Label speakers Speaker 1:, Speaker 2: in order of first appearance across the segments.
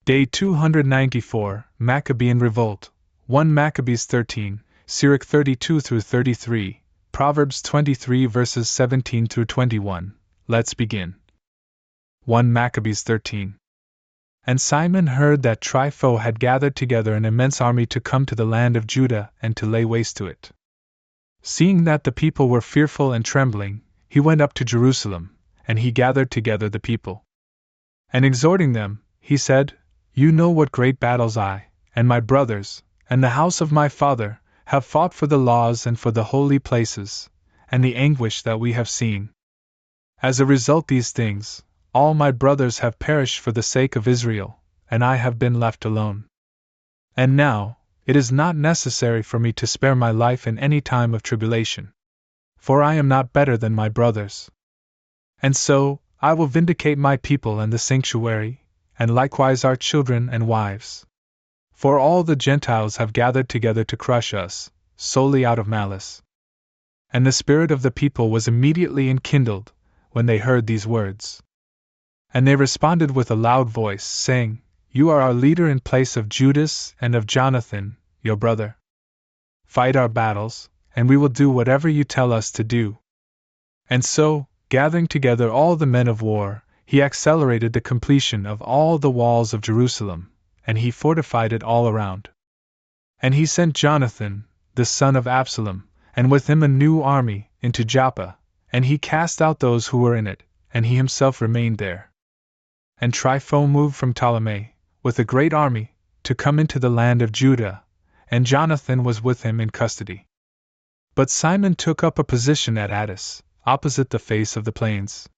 Speaker 1: Day 294, Maccabean Revolt, 1 Maccabees 13, Sirach 32-33, Proverbs 23 verses 17-21. Let's begin. 1 Maccabees 13. And Simon heard that Trypho had gathered together an immense army to come to the land of Judah and to lay waste to it. Seeing that the people were fearful and trembling, he went up to Jerusalem, and he gathered together the people. And exhorting them, he said, You know what great battles I, and my brothers, and the house of my father, have fought for the laws and for the holy places, and the anguish that we have seen. As a result these things, all my brothers have perished for the sake of Israel, and I have been left alone. And now, it is not necessary for me to spare my life in any time of tribulation. For I am not better than my brothers. And so, I will vindicate my people and the sanctuary, and likewise our children and wives. For all the Gentiles have gathered together to crush us, solely out of malice. And the spirit of the people was immediately enkindled, when they heard these words. And they responded with a loud voice, saying, You are our leader in place of Judas and of Jonathan, your brother. Fight our battles, and we will do whatever you tell us to do. And so, gathering together all the men of war, he accelerated the completion of all the walls of Jerusalem, and he fortified it all around. And he sent Jonathan, the son of Absalom, and with him a new army, into Joppa, and he cast out those who were in it, and he himself remained there. And Trypho moved from Ptolemy, with a great army, to come into the land of Judah, and Jonathan was with him in custody. But Simon took up a position at Addis, opposite the face of the plains.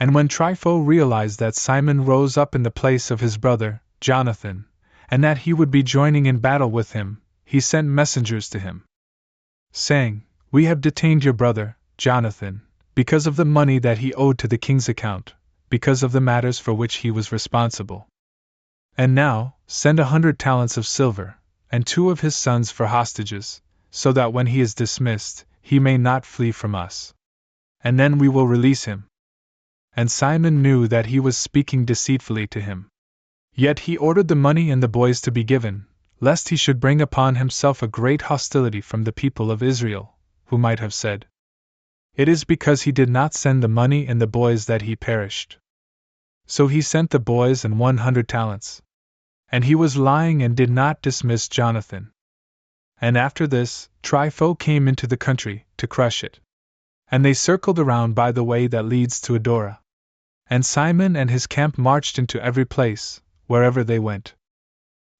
Speaker 1: And when Trypho realized that Simon rose up in the place of his brother, Jonathan, and that he would be joining in battle with him, he sent messengers to him, saying, We have detained your brother, Jonathan, because of the money that he owed to the king's account, because of the matters for which he was responsible. And now, send 100 talents of silver, and 2 of his sons for hostages, so that when he is dismissed, he may not flee from us. And then we will release him. And Simon knew that he was speaking deceitfully to him. Yet he ordered the money and the boys to be given, lest he should bring upon himself a great hostility from the people of Israel, who might have said, It is because he did not send the money and the boys that he perished. So he sent the boys and 100 talents. And he was lying and did not dismiss Jonathan. And after this, Trypho came into the country, to crush it. And they circled around by the way that leads to Adora. And Simon and his camp marched into every place, wherever they went.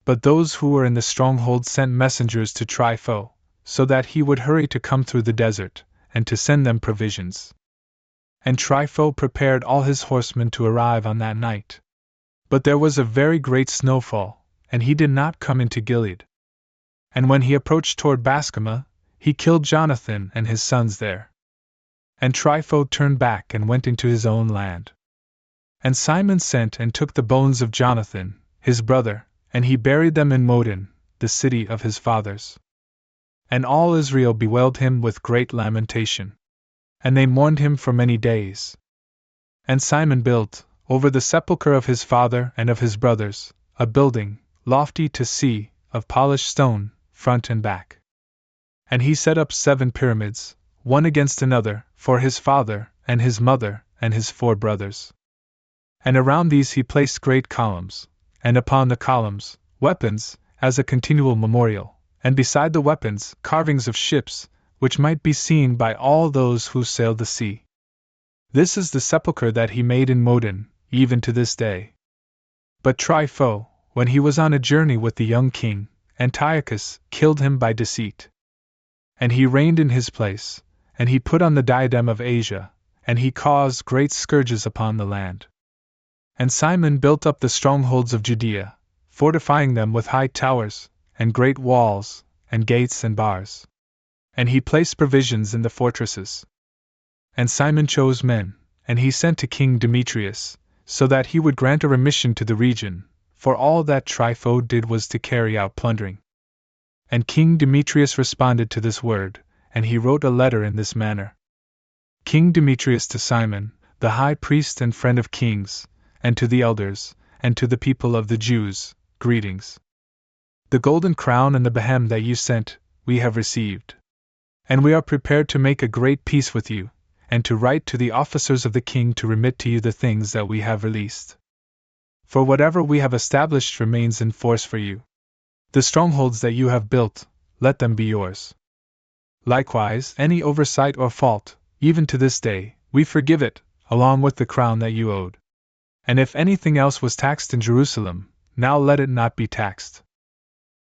Speaker 1: But those who were in the stronghold sent messengers to Trypho, so that he would hurry to come through the desert, and to send them provisions. And Trypho prepared all his horsemen to arrive on that night. But there was a very great snowfall, and he did not come into Gilead. And when he approached toward Bascama, he killed Jonathan and his sons there. And Trypho turned back and went into his own land. And Simon sent and took the bones of Jonathan, his brother, and he buried them in Modin, the city of his fathers. And all Israel bewailed him with great lamentation. And they mourned him for many days. And Simon built, over the sepulchre of his father and of his brothers, a building, lofty to see, of polished stone, front and back. And he set up 7 pyramids, one against another, for his father, and his mother, and his 4 brothers. And around these he placed great columns, and upon the columns, weapons, as a continual memorial, and beside the weapons, carvings of ships, which might be seen by all those who sailed the sea. This is the sepulchre that he made in Modin, even to this day. But Trypho, when he was on a journey with the young king, Antiochus, killed him by deceit. And he reigned in his place, and he put on the diadem of Asia, and he caused great scourges upon the land. And Simon built up the strongholds of Judea, fortifying them with high towers, and great walls, and gates and bars. And he placed provisions in the fortresses. And Simon chose men, and he sent to King Demetrius, so that he would grant a remission to the region, for all that Trypho did was to carry out plundering. And King Demetrius responded to this word, and he wrote a letter in this manner. King Demetrius to Simon, the high priest and friend of kings, and to the elders, and to the people of the Jews, greetings. The golden crown and the behem that you sent, we have received. And we are prepared to make a great peace with you, and to write to the officers of the king to remit to you the things that we have released. For whatever we have established remains in force for you. The strongholds that you have built, let them be yours. Likewise, any oversight or fault, even to this day, we forgive it, along with the crown that you owed. And if anything else was taxed in Jerusalem, now let it not be taxed.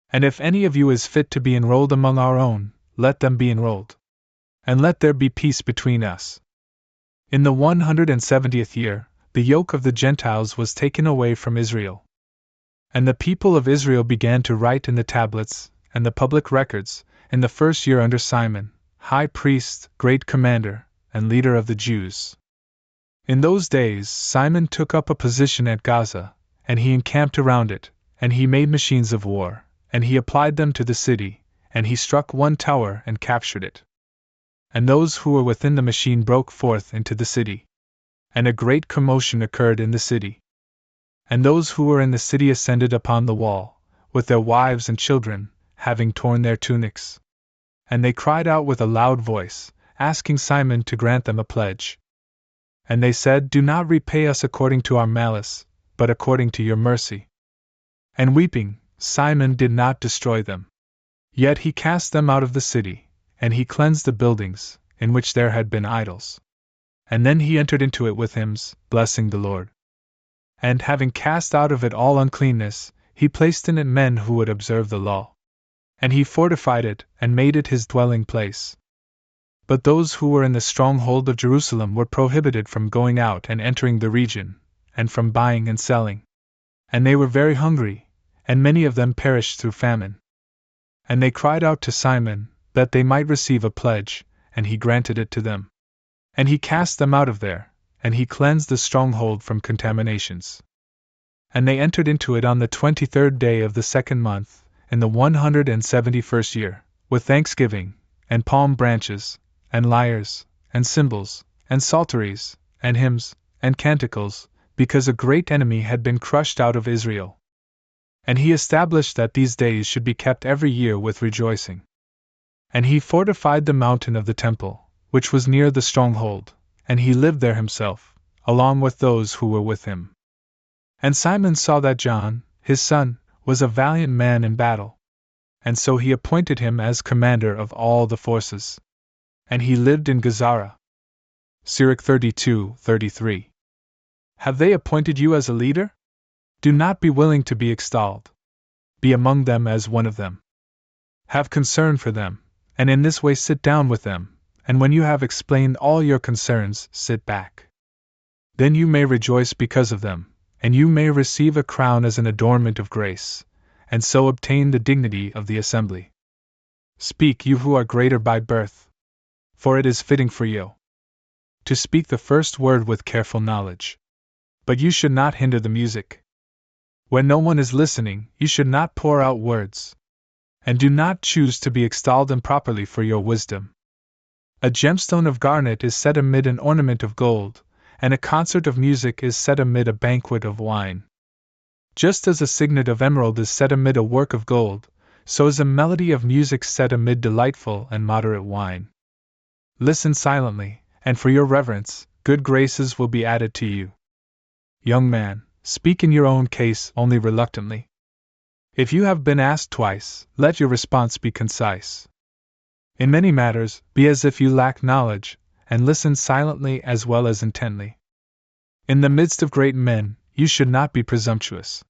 Speaker 1: And if any of you is fit to be enrolled among our own, let them be enrolled. And let there be peace between us. In the 170th year, the yoke of the Gentiles was taken away from Israel. And the people of Israel began to write in the tablets, and the public records, in the first year under Simon, high priest, great commander, and leader of the Jews. In those days Simon took up a position at Gaza, and he encamped around it, and he made machines of war, and he applied them to the city, and he struck one tower and captured it. And those who were within the machine broke forth into the city. And a great commotion occurred in the city. And those who were in the city ascended upon the wall, with their wives and children, having torn their tunics. And they cried out with a loud voice, asking Simon to grant them a pledge. And they said, Do not repay us according to our malice, but according to your mercy. And weeping, Simon did not destroy them. Yet he cast them out of the city, and he cleansed the buildings, in which there had been idols. And then he entered into it with hymns, blessing the Lord. And having cast out of it all uncleanness, he placed in it men who would observe the law. And he fortified it, and made it his dwelling place. But those who were in the stronghold of Jerusalem were prohibited from going out and entering the region, and from buying and selling. And they were very hungry, and many of them perished through famine. And they cried out to Simon, that they might receive a pledge, and he granted it to them. And he cast them out of there, and he cleansed the stronghold from contaminations. And they entered into it on the 23rd day of the second month, in the 171st year, with thanksgiving, and palm branches, and lyres, and cymbals, and psalteries, and hymns, and canticles, because a great enemy had been crushed out of Israel. And he established that these days should be kept every year with rejoicing. And he fortified the mountain of the temple, which was near the stronghold, and he lived there himself, along with those who were with him. And Simon saw that John, his son, was a valiant man in battle. And so he appointed him as commander of all the forces. And he lived in Gazara. Sirach 32:33. Have they appointed you as a leader? Do not be willing to be extolled. Be among them as one of them. Have concern for them, and in this way sit down with them, and when you have explained all your concerns, sit back. Then you may rejoice because of them, and you may receive a crown as an adornment of grace, and so obtain the dignity of the assembly. Speak, you who are greater by birth, for it is fitting for you to speak the first word with careful knowledge. But you should not hinder the music. When no one is listening, you should not pour out words. And do not choose to be extolled improperly for your wisdom. A gemstone of garnet is set amid an ornament of gold, and a concert of music is set amid a banquet of wine. Just as a signet of emerald is set amid a work of gold, so is a melody of music set amid delightful and moderate wine. Listen silently, and for your reverence, good graces will be added to you. Young man, speak in your own case only reluctantly. If you have been asked twice, let your response be concise. In many matters, be as if you lack knowledge, and listen silently as well as intently. In the midst of great men, you should not be presumptuous.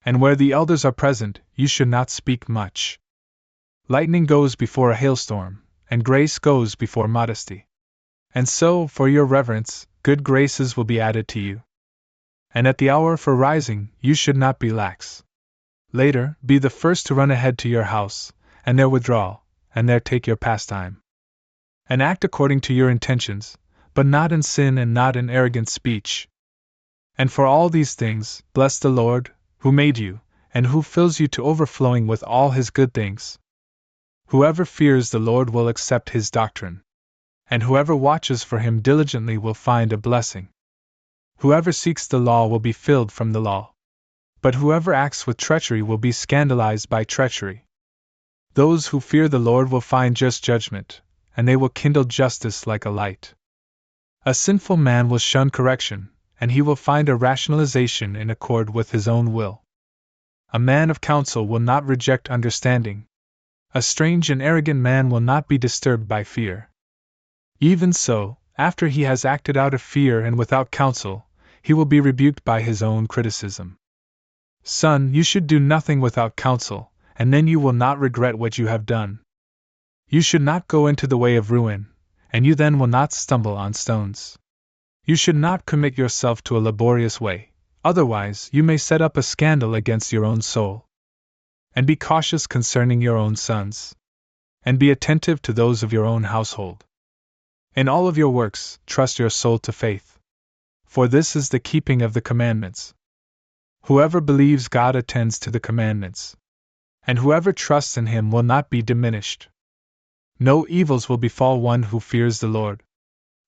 Speaker 1: And where the elders are present, you should not speak much. Lightning goes before a hailstorm, and grace goes before modesty. And so, for your reverence, good graces will be added to you. And at the hour for rising, you should not be lax. Later, be the first to run ahead to your house, and there withdraw, and there take your pastime. And act according to your intentions, but not in sin and not in arrogant speech. And for all these things, bless the Lord, who made you, and who fills you to overflowing with all his good things. Whoever fears the Lord will accept his doctrine. And whoever watches for him diligently will find a blessing. Whoever seeks the law will be filled from the law. But whoever acts with treachery will be scandalized by treachery. Those who fear the Lord will find just judgment, and they will kindle justice like a light. A sinful man will shun correction, and he will find a rationalization in accord with his own will. A man of counsel will not reject understanding. A strange and arrogant man will not be disturbed by fear. Even so, after he has acted out of fear and without counsel, he will be rebuked by his own criticism. Son, you should do nothing without counsel, and then you will not regret what you have done. You should not go into the way of ruin, and you then will not stumble on stones. You should not commit yourself to a laborious way, otherwise you may set up a scandal against your own soul. And be cautious concerning your own sons. And be attentive to those of your own household. In all of your works, trust your soul to faith. For this is the keeping of the commandments. Whoever believes God attends to the commandments. And whoever trusts in Him will not be diminished. No evils will befall one who fears the Lord.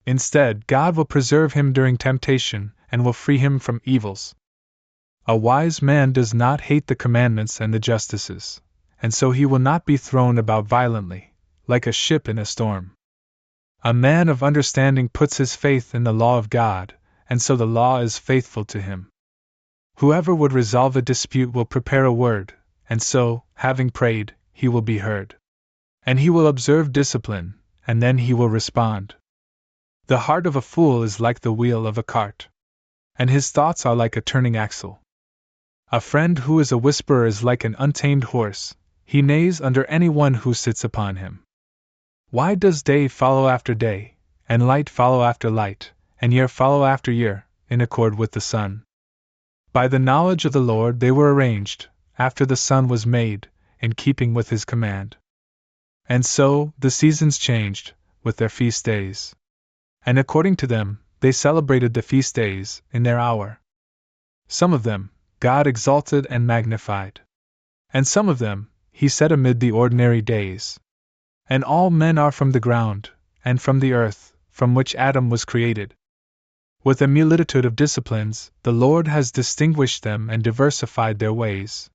Speaker 1: Instead, God will preserve him during temptation, and will free him from evils. A wise man does not hate the commandments and the justices, and so he will not be thrown about violently, like a ship in a storm. A man of understanding puts his faith in the law of God, and so the law is faithful to him. Whoever would resolve a dispute will prepare a word, and so, having prayed, he will be heard. And he will observe discipline, and then he will respond. The heart of a fool is like the wheel of a cart, and his thoughts are like a turning axle. A friend who is a whisperer is like an untamed horse, he neighs under any one who sits upon him. Why does day follow after day, and light follow after light, and year follow after year, in accord with the sun? By the knowledge of the Lord they were arranged, after the sun was made, in keeping with his command. And so, the seasons changed, with their feast days. And according to them, they celebrated the feast days, in their hour. Some of them, God exalted and magnified. And some of them, he set amid the ordinary days. And all men are from the ground, and from the earth, from which Adam was created. With a multitude of disciplines, the Lord has distinguished them and diversified their ways.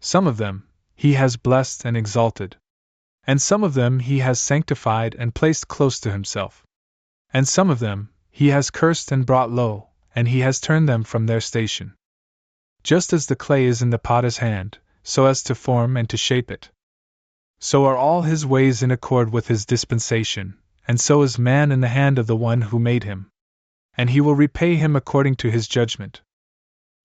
Speaker 1: Some of them, he has blessed and exalted. And some of them he has sanctified and placed close to himself. And some of them, he has cursed and brought low, and he has turned them from their station. Just as the clay is in the potter's hand, so as to form and to shape it. So are all his ways in accord with his dispensation, and so is man in the hand of the one who made him. And he will repay him according to his judgment.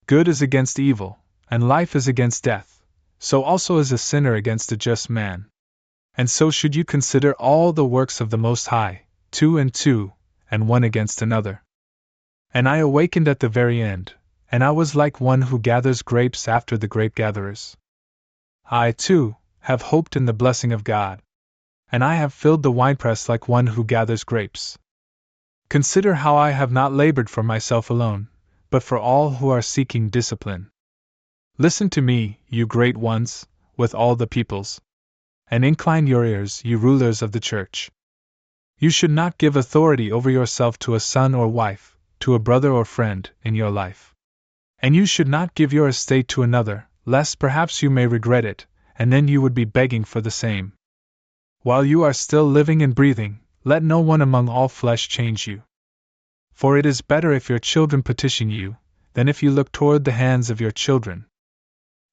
Speaker 1: Good is against evil, and life is against death, so also is a sinner against a just man. And so should you consider all the works of the Most High, 2 and 2, and one against another. And I awakened at the very end, and I was like one who gathers grapes after the grape gatherers. I, too, have hoped in the blessing of God. And I have filled the winepress like one who gathers grapes. Consider how I have not labored for myself alone, but for all who are seeking discipline. Listen to me, you great ones, with all the peoples. And incline your ears, you rulers of the church. You should not give authority over yourself to a son or wife, to a brother or friend, in your life. And you should not give your estate to another, lest perhaps you may regret it, and then you would be begging for the same. While you are still living and breathing, let no one among all flesh change you. For it is better if your children petition you, than if you look toward the hands of your children.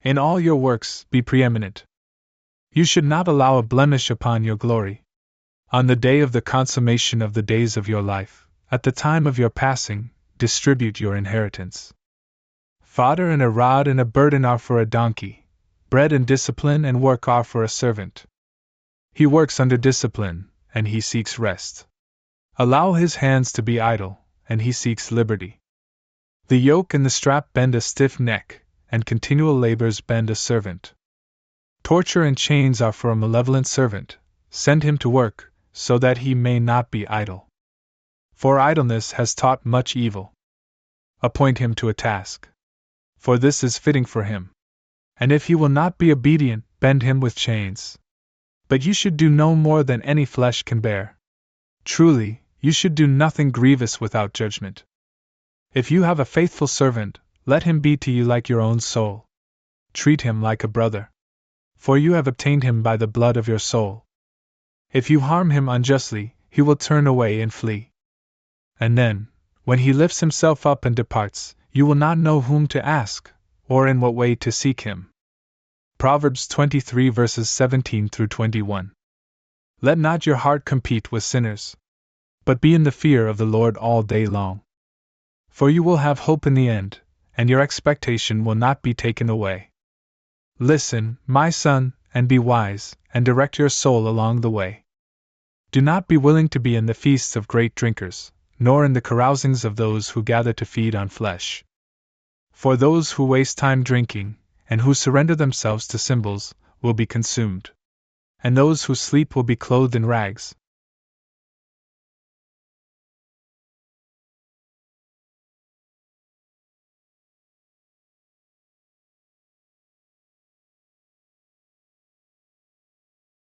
Speaker 1: In all your works, be preeminent. You should not allow a blemish upon your glory. On the day of the consummation of the days of your life, at the time of your passing, distribute your inheritance. Fodder and a rod and a burden are for a donkey, bread and discipline and work are for a servant. He works under discipline, and he seeks rest. Allow his hands to be idle, and he seeks liberty. The yoke and the strap bend a stiff neck, and continual labors bend a servant. Torture and chains are for a malevolent servant, send him to work, so that he may not be idle. For idleness has taught much evil. Appoint him to a task. For this is fitting for him. And if he will not be obedient, bend him with chains. But you should do no more than any flesh can bear. Truly, you should do nothing grievous without judgment. If you have a faithful servant, Let him be to you like your own soul. Treat him like a brother. For you have obtained him by the blood of your soul. If you harm him unjustly, he will turn away and flee. And then, when he lifts himself up and departs, you will not know whom to ask, or in what way to seek him. Proverbs 23 verses 17 through 21. Let not your heart compete with sinners, but be in the fear of the Lord all day long. For you will have hope in the end, and your expectation will not be taken away. Listen, my son, and be wise, and direct your soul along the way. Do not be willing to be in the feasts of great drinkers, nor in the carousings of those who gather to feed on flesh. For those who waste time drinking, and who surrender themselves to symbols, will be consumed. And those who sleep will be clothed in rags,